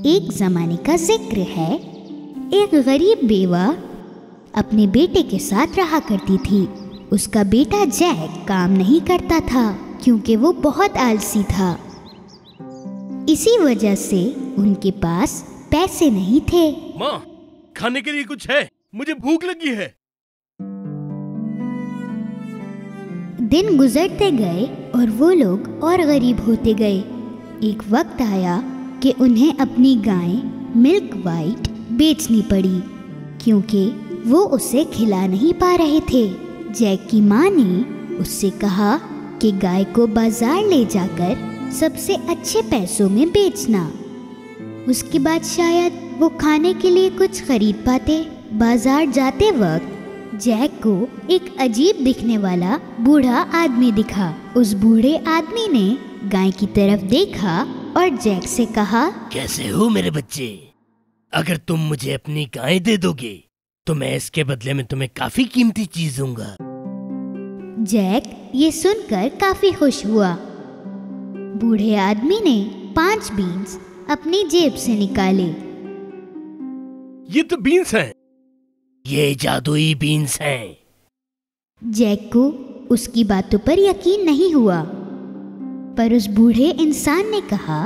एक जमाने का जिक्र है। एक गरीब बेवा अपने बेटे के साथ रहा करती थी। उसका बेटा जैक काम नहीं करता था क्योंकि वो बहुत आलसी था। इसी वजह से उनके पास पैसे नहीं थे। माँ, खाने के लिए कुछ है? मुझे भूख लगी है। दिन गुजरते गए और वो लोग और गरीब होते गए। एक वक्त आया कि उन्हें अपनी गाय मिल्क वाइट बेचनी पड़ी क्योंकि वो उसे खिला नहीं पा रहे थे। जैक की माँ ने उससे कहा कि गाय को बाजार ले जाकर सबसे अच्छे पैसों में बेचना। उसके बाद शायद वो खाने के लिए कुछ खरीद पाते। बाजार जाते वक्त जैक को एक अजीब दिखने वाला बूढ़ा आदमी दिखा। उस बूढ़े आदमी ने गाय की तरफ देखा और जैक से कहा, कैसे हो मेरे बच्चे? अगर तुम मुझे अपनी गाय दे दोगे तो मैं इसके बदले में तुम्हें काफी कीमती चीज दूंगा। जैक ये सुनकर काफी खुश हुआ। बूढ़े आदमी ने 5 बीन्स अपनी जेब से निकाले। ये तो बीन्स हैं। ये जादुई बीन्स हैं। जैक को उसकी बातों पर यकीन नहीं हुआ, पर उस बूढ़े इंसान ने कहा,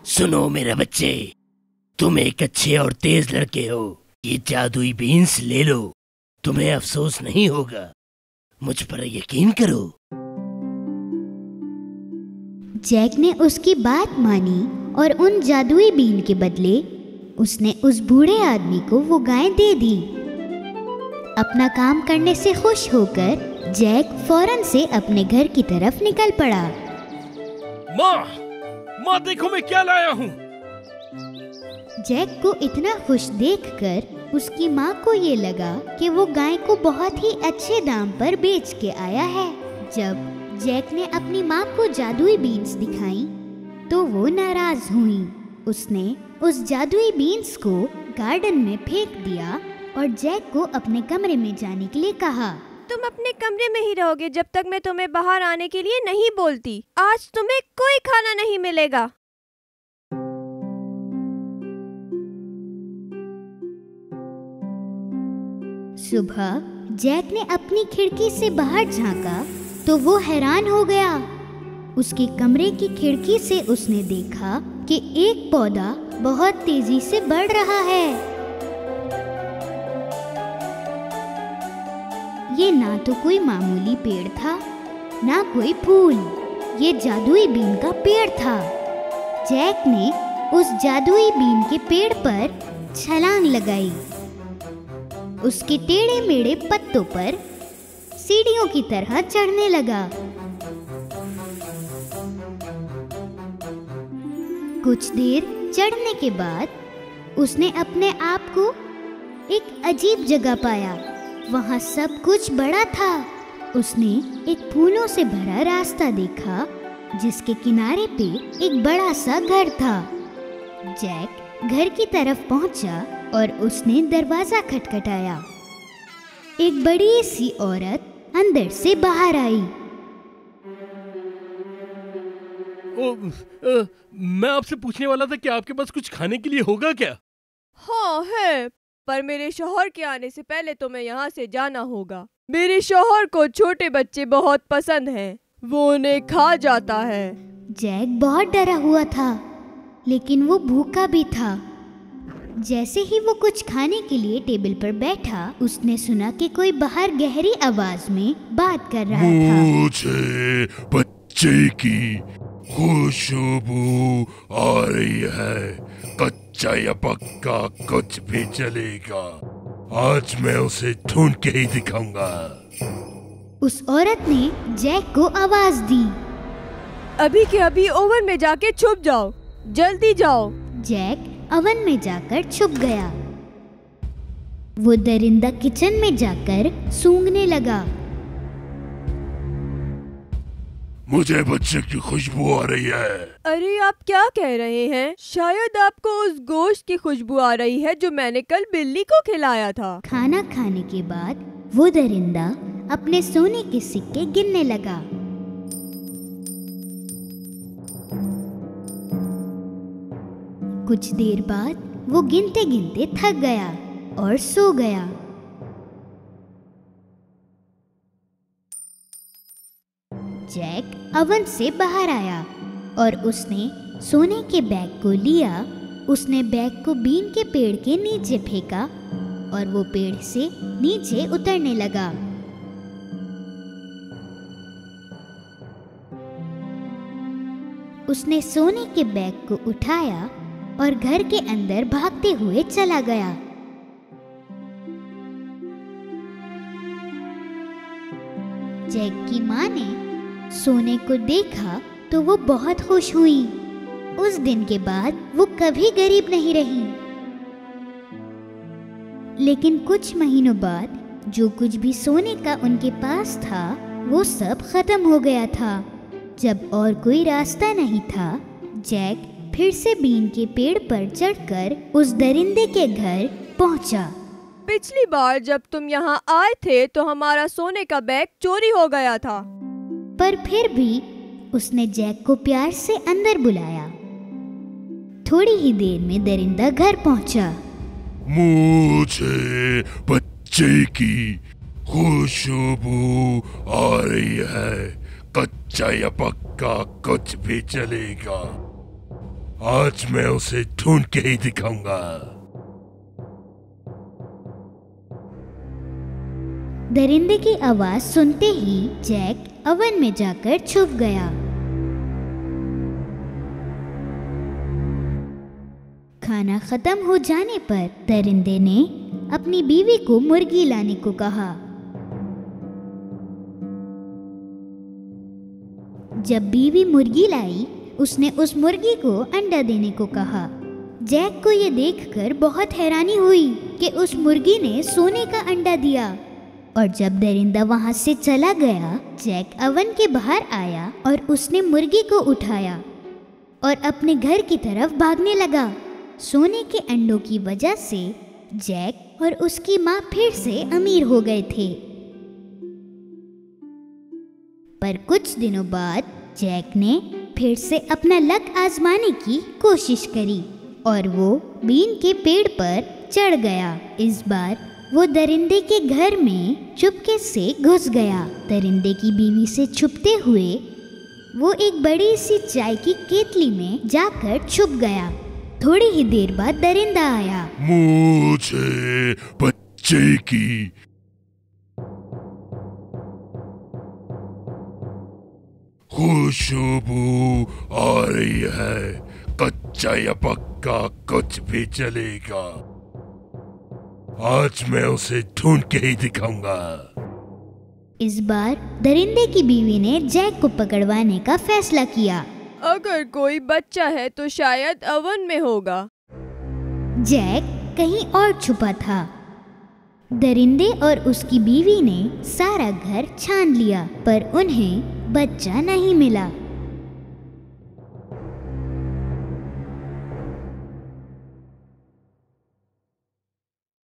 सुनो मेरे बच्चे, तुम एक अच्छे और तेज लड़के हो। ये जादुई बीन्स ले लो, तुम्हें अफसोस नहीं होगा। मुझ पर यकीन करो। जैक ने उसकी बात मानी और उन जादुई बीन के बदले उसने उस बूढ़े आदमी को वो गाय दे दी। अपना काम करने से खुश होकर जैक फौरन से अपने घर की तरफ निकल पड़ा। माँ देखो मैं क्या लाया हूँ। जैक को इतना खुश देखकर उसकी माँ को ये लगा कि वो गाय को बहुत ही अच्छे दाम पर बेच के आया है। जब जैक ने अपनी माँ को जादुई बीन्स दिखाई तो वो नाराज हुई। उसने उस जादुई बीन्स को गार्डन में फेंक दिया और जैक को अपने कमरे में जाने के लिए कहा। तुम अपने कमरे में ही रहोगे जब तक मैं तुम्हें बाहर आने के लिए नहीं बोलती। आज तुम्हें कोई खाना नहीं मिलेगा। सुबह जैक ने अपनी खिड़की से बाहर झांका तो वो हैरान हो गया। उसके कमरे की खिड़की से उसने देखा कि एक पौधा बहुत तेजी से बढ़ रहा है। ये ना तो कोई मामूली पेड़ था, ना कोई फूल। ये जादुई बीन का पेड़ था। जैक ने उस जादुई बीन के पेड़ पर छलांग लगाई। उसके टेढ़े मेढ़े पत्तों पर सीढ़ियों की तरह चढ़ने लगा। कुछ देर चढ़ने के बाद उसने अपने आप को एक अजीब जगह पाया। वहाँ सब कुछ बड़ा था। उसने एक फूलों से भरा रास्ता देखा जिसके किनारे पे एक बड़ा सा घर था। जैक घर की तरफ पहुंचा और उसने दरवाजा खटखटाया। एक बड़ी सी औरत अंदर से बाहर आई। मैं आपसे पूछने वाला था कि आपके पास कुछ खाने के लिए होगा क्या? हाँ है, पर मेरे शौहर के आने से पहले तुम्हें यहाँ से जाना होगा। मेरे शौहर को छोटे बच्चे बहुत पसंद हैं, वो उन्हें खा जाता है। जैक बहुत डरा हुआ था, लेकिन वो भूखा भी था। जैसे ही वो कुछ खाने के लिए टेबल पर बैठा, उसने सुना कि कोई बाहर गहरी आवाज में बात कर रहा था। मुझे बच्चे की खुशबू आ रही है। कच्चा या पक्का कुछ भी चलेगा। आज मैं उसे ढूंढ के ही दिखाऊंगा। उस औरत ने जैक को आवाज दी। अभी के अभी ओवन में जाके छुप जाओ, जल्दी जाओ। जैक ओवन में जाकर छुप गया। वो दरिंदा किचन में जाकर सूंघने लगा। मुझे बच्चे की खुशबू आ रही है। अरे आप क्या कह रहे हैं? शायद आपको उस गोश्त की खुशबू आ रही है जो मैंने कल बिल्ली को खिलाया था। खाना खाने के बाद वो दरिंदा अपने सोने के सिक्के गिनने लगा। कुछ देर बाद वो गिनते गिनते थक गया और सो गया। जैक ओवन से बाहर आया और उसने सोने के बैग को लिया। उसने बैग को बीन के पेड़ के नीचे फेंका और वो पेड़ से नीचे उतरने लगा। उसने सोने के बैग को उठाया और घर के अंदर भागते हुए चला गया। जैक की माँ ने सोने को देखा तो वो बहुत खुश हुई। उस दिन के बाद वो कभी गरीब नहीं रही। लेकिन कुछ महीनों बाद जो कुछ भी सोने का उनके पास था वो सब खत्म हो गया था। जब और कोई रास्ता नहीं था, जैक फिर से बीन के पेड़ पर चढ़कर उस दरिंदे के घर पहुंचा। पिछली बार जब तुम यहाँ आए थे तो हमारा सोने का बैग चोरी हो गया था। पर फिर भी उसने जैक को प्यार से अंदर बुलाया। थोड़ी ही देर में दरिंदा घर पहुंचा। मुझे बच्चे की खुशबू आ रही है। कच्चा या पक्का कुछ भी चलेगा। आज मैं उसे ढूंढ के ही दिखाऊंगा। दरिंदे की आवाज सुनते ही जैक ओवन में जाकर छुप गया। खाना खत्म हो जाने पर दरिंदे ने अपनी बीवी को मुर्गी लाने को कहा। जब बीवी मुर्गी लाई, उसने उस मुर्गी को अंडा देने को कहा। जैक को ये देखकर बहुत हैरानी हुई कि उस मुर्गी ने सोने का अंडा दिया। और जब दरिंदा वहां से चला गया, जैक ओवन के बाहर आया और उसने मुर्गी को उठाया और अपने घर की तरफ भागने लगा। सोने के अंडों की वजह से जैक और उसकी माँ फिर से अमीर हो गए थे। पर कुछ दिनों बाद जैक ने फिर से अपना लक आजमाने की कोशिश करी और वो बीन के पेड़ पर चढ़ गया। इस बार वो दरिंदे के घर में चुपके से घुस गया। दरिंदे की बीवी से छुपते हुए वो एक बड़ी सी चाय की केतली में जाकर छुप गया। थोड़ी ही देर बाद दरिंदा आया। मुझे बच्चे की खुशबू आ रही है। कच्चा या पक्का कुछ भी चलेगा। आज मैं उसे ढूंढ के ही दिखाऊंगा। इस बार दरिंदे की बीवी ने जैक को पकड़वाने का फैसला किया। अगर कोई बच्चा है तो शायद ओवन में होगा। जैक कहीं और छुपा था। दरिंदे और उसकी बीवी ने सारा घर छान लिया पर उन्हें बच्चा नहीं मिला।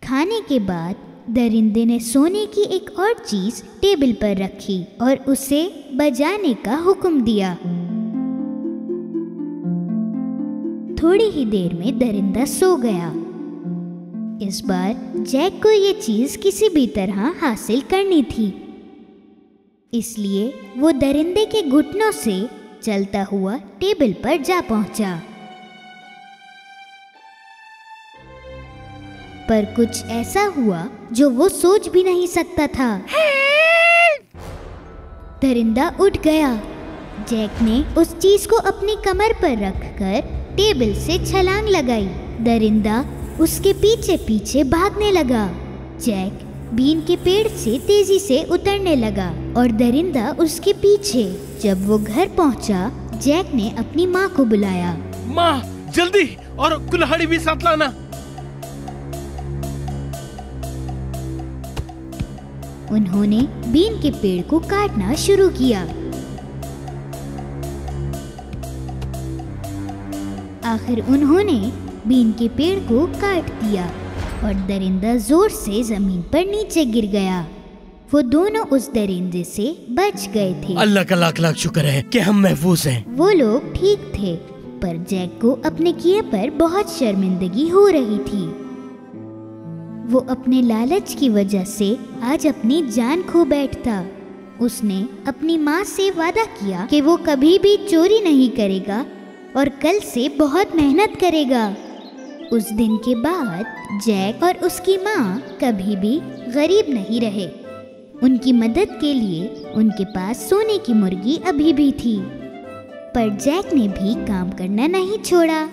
खाने के बाद दरिंदे ने सोने की एक और चीज टेबल पर रखी और उसे बजाने का हुक्म दिया। थोड़ी ही देर में दरिंदा सो गया। इस बार जैक को ये चीज किसी भी तरह हासिल करनी थी, इसलिए वो दरिंदे के घुटनों से चलता हुआ टेबल पर जा पहुंचा। पर कुछ ऐसा हुआ जो वो सोच भी नहीं सकता था। दरिंदा उठ गया। जैक ने उस चीज को अपनी कमर पर रखकर टेबल से छलांग लगाई। दरिंदा उसके पीछे पीछे भागने लगा। जैक बीन के पेड़ से तेजी से उतरने लगा और दरिंदा उसके पीछे। जब वो घर पहुंचा, जैक ने अपनी माँ को बुलाया। माँ, जल्दी और कुल्हाड़ी भी साथ लाना। उन्होंने बीन के पेड़ को काटना शुरू किया। आखिर उन्होंने बीन के पेड़ को काट दिया और दरिंदा जोर से जमीन पर नीचे गिर गया। वो दोनों उस दरिंदे से बच गए थे। अल्लाह का लाख लाख शुक्र है कि हम महफूज हैं। वो लोग ठीक थे, पर जैक को अपने किए पर बहुत शर्मिंदगी हो रही थी। वो अपने लालच की वजह से आज अपनी जान खो बैठता। उसने अपनी माँ से वादा किया कि वो कभी भी चोरी नहीं करेगा और कल से बहुत मेहनत करेगा। उस दिन के बाद जैक और उसकी माँ कभी भी गरीब नहीं रहे। उनकी मदद के लिए उनके पास सोने की मुर्गी अभी भी थी। पर जैक ने भी काम करना नहीं छोड़ा।